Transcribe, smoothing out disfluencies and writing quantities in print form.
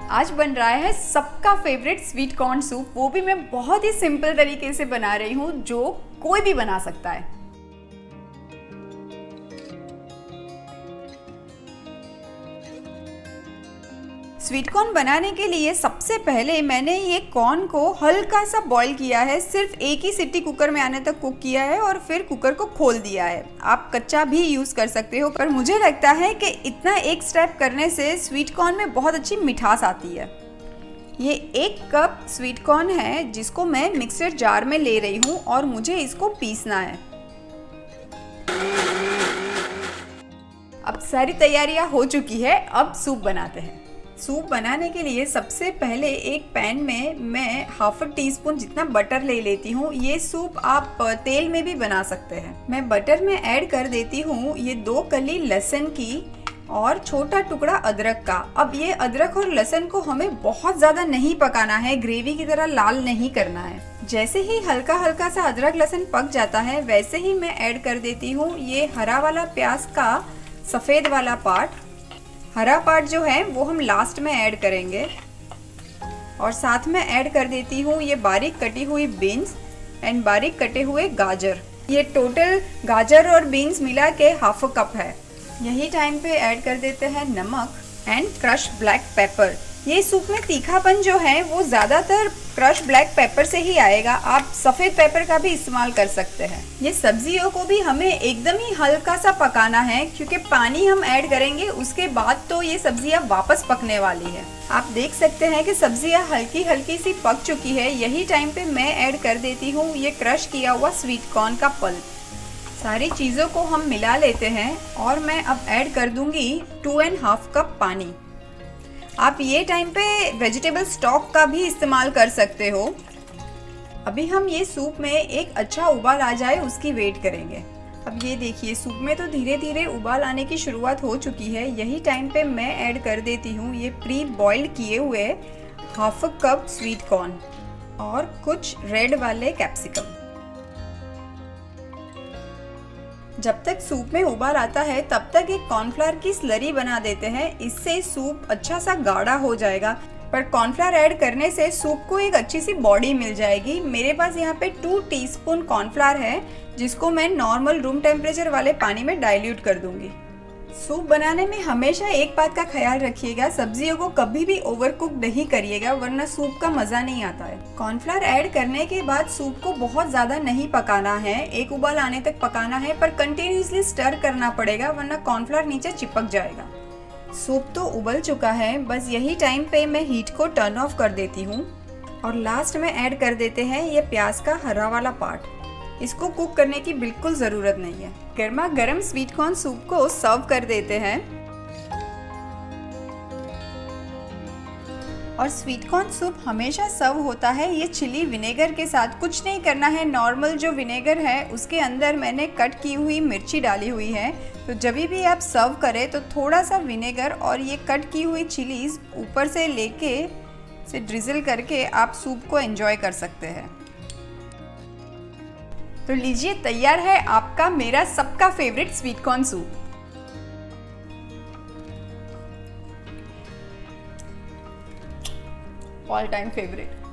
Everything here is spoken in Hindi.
आज बन रहा है सबका फेवरेट स्वीट कॉर्न सूप, वो भी मैं बहुत ही सिंपल तरीके से बना रही हूँ जो कोई भी बना सकता है। स्वीट कॉर्न बनाने के लिए सबसे पहले मैंने ये कॉर्न को हल्का सा बॉईल किया है, सिर्फ एक ही सीटी कुकर में आने तक कुक किया है और फिर कुकर को खोल दिया है। आप कच्चा भी यूज़ कर सकते हो, पर मुझे लगता है कि इतना एक स्टेप करने से स्वीट कॉर्न में बहुत अच्छी मिठास आती है। ये 1 कप स्वीट कॉर्न है जिसको मैं मिक्सर जार में ले रही हूँ और मुझे इसको पीसना है। अब सारी तैयारियां हो चुकी है, अब सूप बनाते हैं। सूप बनाने के लिए सबसे पहले एक पैन में मैं ½ टीस्पून जितना बटर ले लेती हूँ। ये सूप आप तेल में भी बना सकते हैं। मैं बटर में ऐड कर देती हूँ ये 2 कली लहसुन की और छोटा टुकड़ा अदरक का। अब ये अदरक और लहसुन को हमें बहुत ज़्यादा नहीं पकाना है, ग्रेवी की तरह लाल नहीं करना है। जैसे ही हल्का हल्का सा अदरक लहसुन पक जाता है वैसे ही मैं ऐड कर देती हूँ ये हरा वाला प्याज का सफ़ेद वाला पार्ट। हरा पार्ट जो है वो हम लास्ट में ऐड करेंगे और साथ में ऐड कर देती हूँ ये बारीक कटी हुई बीन्स एंड बारीक कटे हुए गाजर। ये टोटल गाजर और बीन्स मिला के ½ कप है। यही टाइम पे ऐड कर देते हैं नमक एंड क्रश ब्लैक पेपर। ये सूप में तीखापन जो है वो ज़्यादातर क्रश ब्लैक पेपर से ही आएगा, आप सफ़ेद पेपर का भी इस्तेमाल कर सकते हैं। ये सब्जियों को भी हमें एकदम ही हल्का सा पकाना है क्योंकि पानी हम ऐड करेंगे उसके बाद तो ये सब्जियां वापस पकने वाली है। आप देख सकते हैं कि सब्जियां हल्की हल्की सी पक चुकी है। यही टाइम पे मैं ऐड कर देती हूँ ये क्रश किया हुआ स्वीट कॉर्न का पल्प। सारी चीज़ों को हम मिला लेते हैं और मैं अब ऐड कर दूंगी 2½ कप पानी। आप ये टाइम पे वेजिटेबल स्टॉक का भी इस्तेमाल कर सकते हो। अभी हम ये सूप में एक अच्छा उबाल आ जाए उसकी वेट करेंगे। अब ये देखिए सूप में तो धीरे धीरे उबाल आने की शुरुआत हो चुकी है। यही टाइम पे मैं ऐड कर देती हूँ ये प्री बॉइल्ड किए हुए ½ कप स्वीट कॉर्न और कुछ रेड वाले कैप्सिकम। जब तक सूप में उबाल आता है तब तक एक कॉर्नफ्लावर की स्लरी बना देते हैं, इससे सूप अच्छा सा गाढ़ा हो जाएगा। पर कॉर्नफ्लावर ऐड करने से सूप को एक अच्छी सी बॉडी मिल जाएगी। मेरे पास यहाँ पे 2 टीस्पून कॉर्नफ्लावर है जिसको मैं नॉर्मल रूम टेम्परेचर वाले पानी में डाइल्यूट कर दूंगी। सूप बनाने में हमेशा एक बात का ख्याल रखिएगा, सब्जियों को कभी भी ओवरकुक नहीं करिएगा वरना सूप का मज़ा नहीं आता है। कॉर्नफ्लावर ऐड करने के बाद सूप को बहुत ज़्यादा नहीं पकाना है, एक उबाल आने तक पकाना है, पर कंटिन्यूसली स्टर करना पड़ेगा वरना कॉर्नफ्लावर नीचे चिपक जाएगा। सूप तो उबल चुका है, बस यही टाइम पे मैं हीट को टर्न ऑफ कर देती हूँ और लास्ट में ऐड कर देते हैं ये प्याज का हरा वाला पार्ट। इसको कुक करने की बिल्कुल ज़रूरत नहीं है। गर्मा गर्म स्वीट कॉर्न सूप को सर्व कर देते हैं। और स्वीट कॉर्न सूप हमेशा सर्व होता है ये चिली विनेगर के साथ। कुछ नहीं करना है, नॉर्मल जो विनेगर है उसके अंदर मैंने कट की हुई मिर्ची डाली हुई है। तो जब भी आप सर्व करें तो थोड़ा सा विनेगर और ये कट की हुई चिलीज़ ऊपर से लेके से ड्रिजल करके आप सूप को एंजॉय कर सकते हैं। तो लीजिए, तैयार है आपका मेरा सबका favourite sweet corn soup. All time favourite.